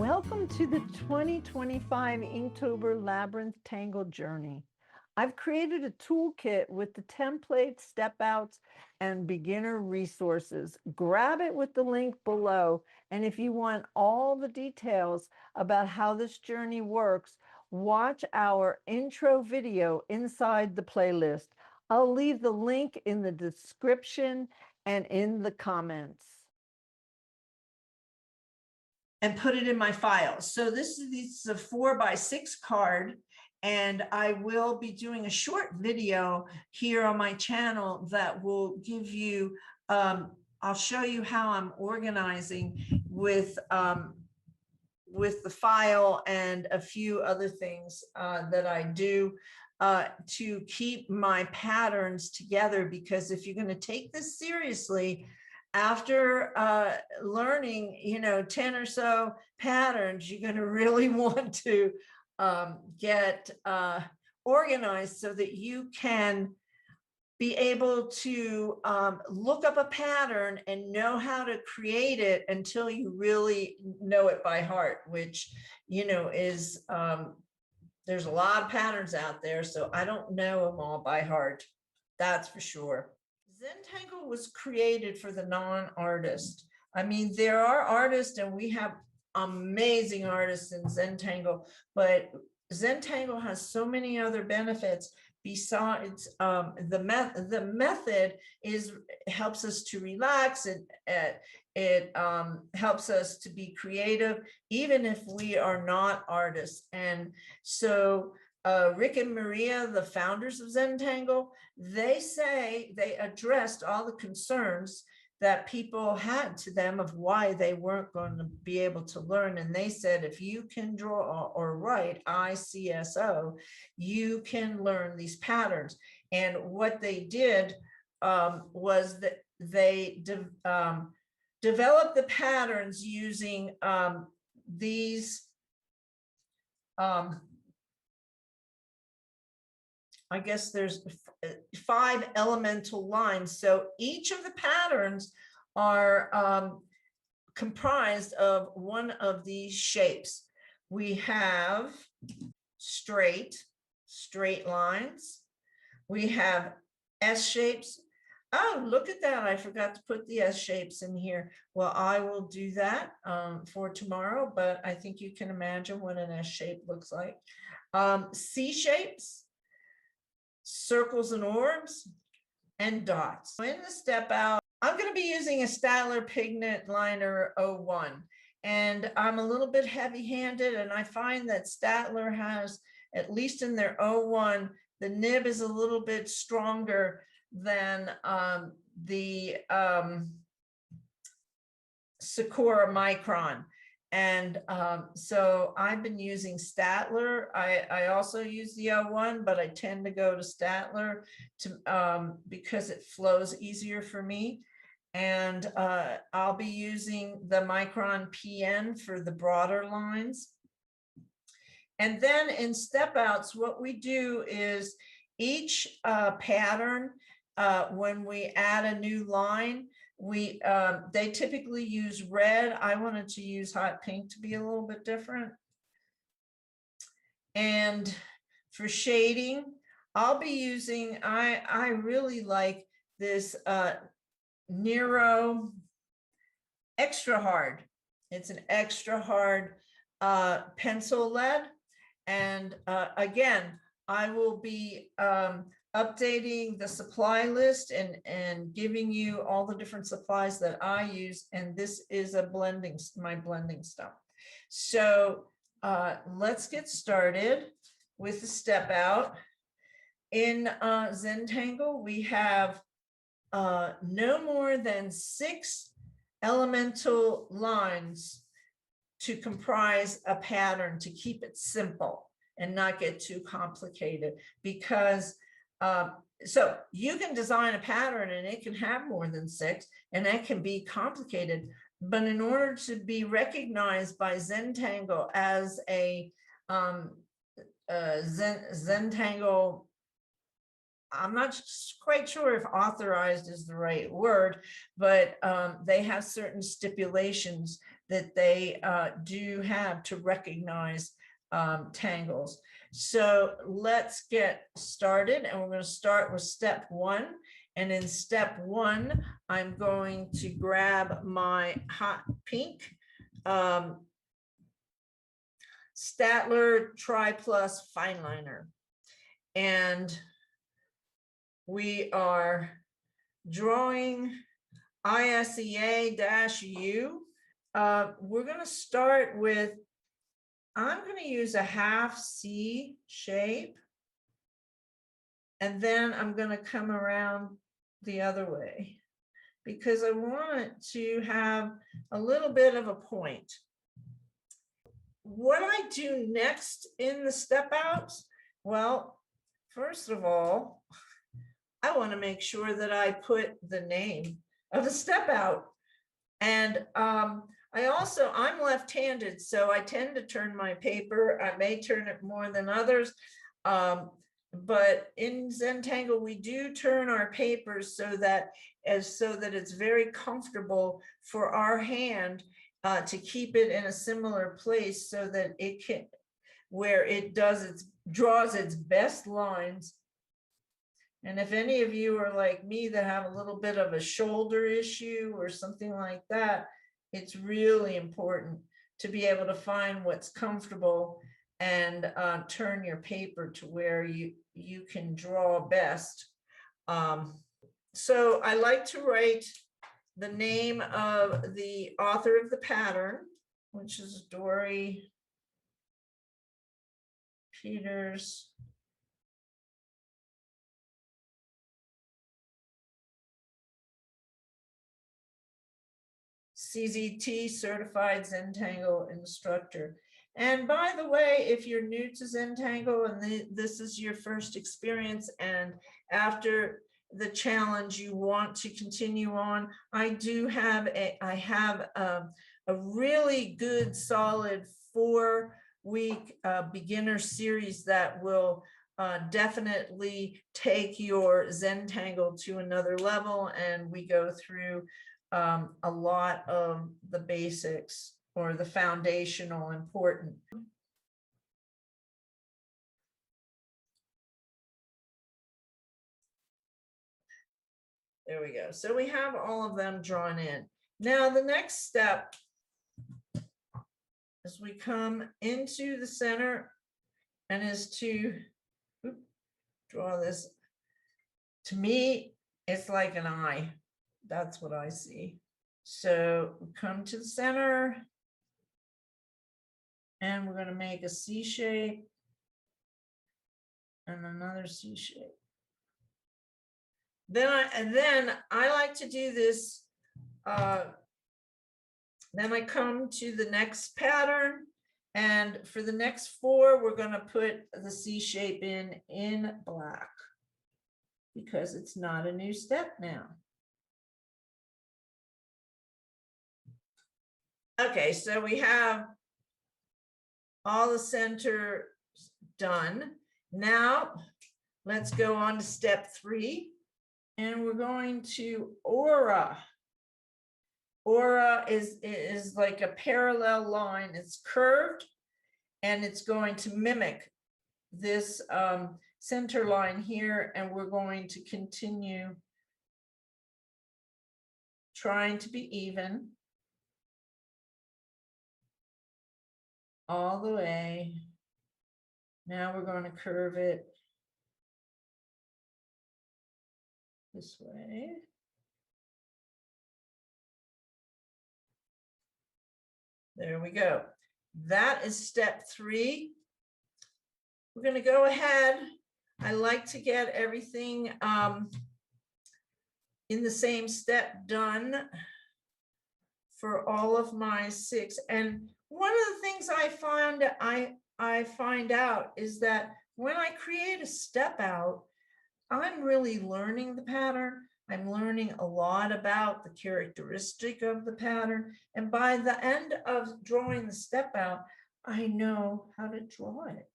Welcome to the 2025 Inktober Labyrinth Tangle Journey. I've created a toolkit with the templates, step outs, and beginner resources. Grab it with the link below. And if you want all the details about how this journey works, watch our intro video inside the playlist. I'll leave the link in the description and in the comments. And put it in my files. So this is a 4x6 card, and I will be doing a short video here on my channel that will give you, I'll show you how I'm organizing with the file and a few other things that I do to keep my patterns together, because if you're going to take this seriously, after learning, 10 or so patterns, you're going to really want to get organized so that you can be able to look up a pattern and know how to create it until you really know it by heart, which, is, there's a lot of patterns out there, so I don't know them all by heart. That's for sure. Zentangle was created for the non-artist. I mean, there are artists, and we have amazing artists in Zentangle, but Zentangle has so many other benefits besides the method helps us to relax. It helps us to be creative, even if we are not artists. And so Rick and Maria, the founders of Zentangle, they say they addressed all the concerns that people had to them of why they weren't going to be able to learn. And they said, if you can draw or write ISEA-U, you can learn these patterns. And what they did was that they developed the patterns using these I guess there's 5 elemental lines. So each of the patterns are comprised of one of these shapes. We have straight lines. We have S shapes. Oh, look at that. I forgot to put the S shapes in here. Well, I will do that for tomorrow, but I think you can imagine what an S shape looks like. C shapes, circles and orbs, and dots. In the step out, I'm going to be using a Staedtler Pigment Liner 01, and I'm a little bit heavy-handed, and I find that Staedtler has, at least in their 01, the nib is a little bit stronger than the Sakura Micron. And so I've been using Staedtler. I also use the 01, but I tend to go to Staedtler because it flows easier for me. And I'll be using the Micron PN for the broader lines. And then in step outs, what we do is each pattern, when we add a new line, they typically use red. I wanted to use hot pink to be a little bit different. And for shading, I'll be using, I really like this Nero Extra Hard. It's an extra hard pencil lead. And again, I will be updating the supply list and giving you all the different supplies that I use. And this is my blending stuff. So let's get started with the step out. In Zentangle, we have no more than 6 elemental lines to comprise a pattern, to keep it simple and not get too complicated, because so you can design a pattern and it can have more than 6, and that can be complicated. But in order to be recognized by Zentangle as a Zentangle, I'm not quite sure if authorized is the right word, but they have certain stipulations that they do have to recognize tangles. So let's get started, and we're going to start with step 1. And in step 1, I'm going to grab my hot pink Staedtler Tri Plus fine liner, and we are drawing ISEA-U. We're going to start with, I'm going to use a half C shape, and then I'm going to come around the other way because I want it to have a little bit of a point. What I do next in the step outs, well, first of all, I want to make sure that I put the name of the step out. And I'm left-handed, so I tend to turn my paper. I may turn it more than others. But in Zentangle, we do turn our papers so that it's very comfortable for our hand to keep it in a similar place so that it can, where it draws its best lines. And if any of you are like me that have a little bit of a shoulder issue or something like that, it's really important to be able to find what's comfortable and turn your paper to where you can draw best. So I like to write the name of the author of the pattern, which is Dory Peters. CZT, Certified Zentangle Instructor. And by the way, if you're new to Zentangle and this is your first experience, and after the challenge you want to continue on, I have a really good solid 4-week beginner series that will definitely take your Zentangle to another level, and we go through a lot of the basics or the foundational important. There we go. So we have all of them drawn in. Now the next step is we come into the center and is to draw this. To me, it's like an eye. That's what I see. So we come to the center and we're going to make a C shape and another C shape. Then I like to do this. Then I come to the next pattern, and for the next 4, we're going to put the C shape in black because it's not a new step now. Okay, so we have all the center done. Now let's go on to step 3, and we're going to aura. Aura is like a parallel line. It's curved, and it's going to mimic this center line here, and we're going to continue trying to be even all the way. Now we're going to curve it this way. There we go. That is step 3. We're going to go ahead. I like to get everything in the same step done for all of my 6. And one of the things I find out is that when I create a step out, I'm really learning the pattern. I'm learning a lot about the characteristic of the pattern. And by the end of drawing the step out, I know how to draw it.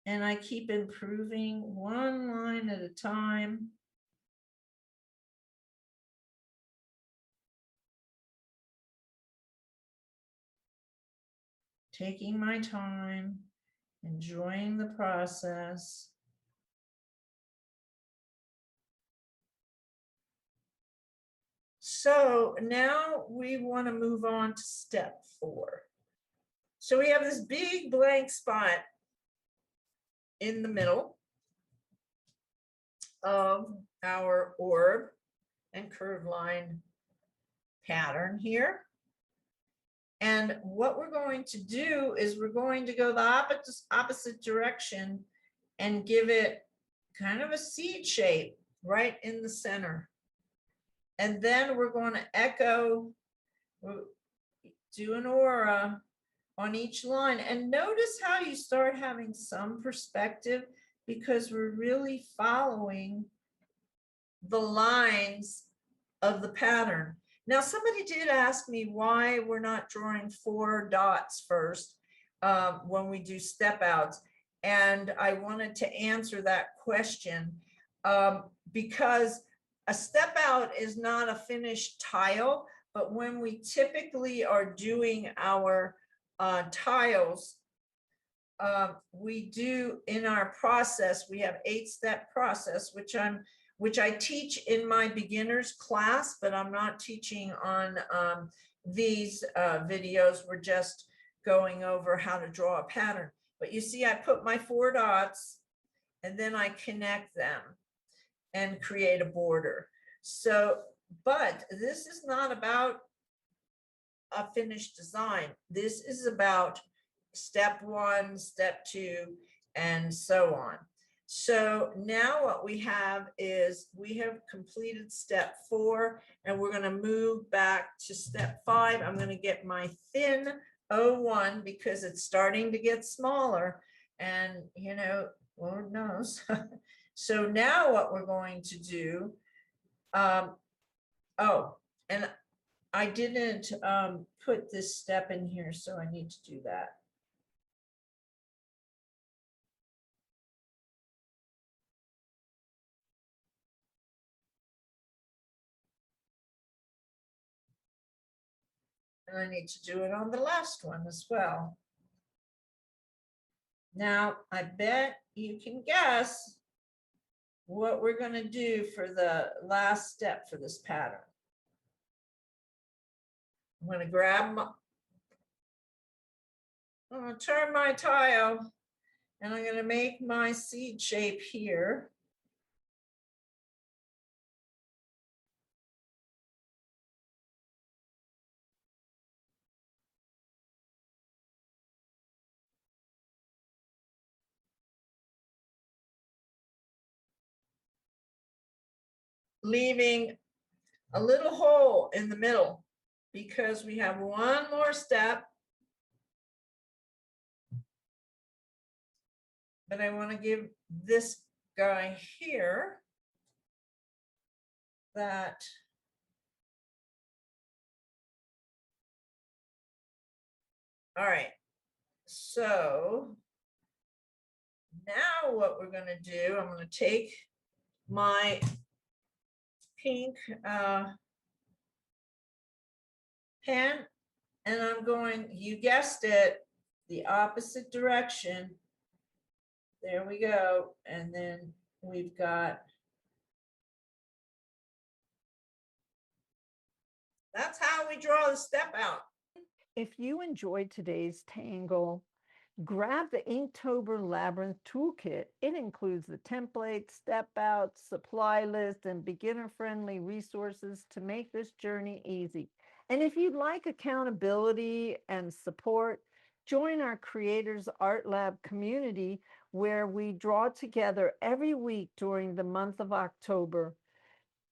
And I keep improving one line at a time. taking my time, enjoying the process. So now we want to move on to step 4. So we have this big blank spot in the middle of our orb and curved line pattern here. And what we're going to do is we're going to go the opposite direction and give it kind of a seed shape right in the center. And then we're going to echo, do an aura on each line. And notice how you start having some perspective, because we're really following the lines of the pattern. Now, somebody did ask me why we're not drawing 4 dots first when we do step outs. And I wanted to answer that question because a step out is not a finished tile, but when we typically are doing our tiles, we do in our process, we have 8-step process, which I teach in my beginners class, but I'm not teaching on these videos. We're just going over how to draw a pattern. But you see, I put my 4 dots and then I connect them and create a border. So, but this is not about a finished design. This is about step 1, step 2, and so on. So now what we have is we have completed step 4, and we're going to move back to step 5. I'm going to get my thin 01 because it's starting to get smaller, and you know, Lord knows. So now what we're going to do, oh, and I didn't put this step in here, so I need to do that. And I need to do it on the last one as well. Now, I bet you can guess what we're going to do for the last step for this pattern. I'm going to grab my, I'm going to turn my tile, and I'm going to make my seed shape here. Leaving a little hole in the middle because we have one more step. But I want to give this guy here that all right. So now what we're going to do, I'm going to take my pink pen, and I'm going, you guessed it, the opposite direction. There we go. And then we've got, that's how we draw the step out. If you enjoyed today's Tangle, grab the Inktober Labyrinth Toolkit. It includes the template, step outs, supply list, and beginner-friendly resources to make this journey easy. And if you'd like accountability and support, join our Creators Art Lab community, where we draw together every week during the month of October.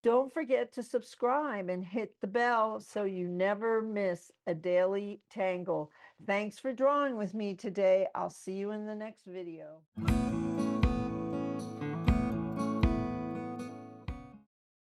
Don't forget to subscribe and hit the bell so you never miss a daily tangle. Thanks for drawing with me today. I'll see you in the next video.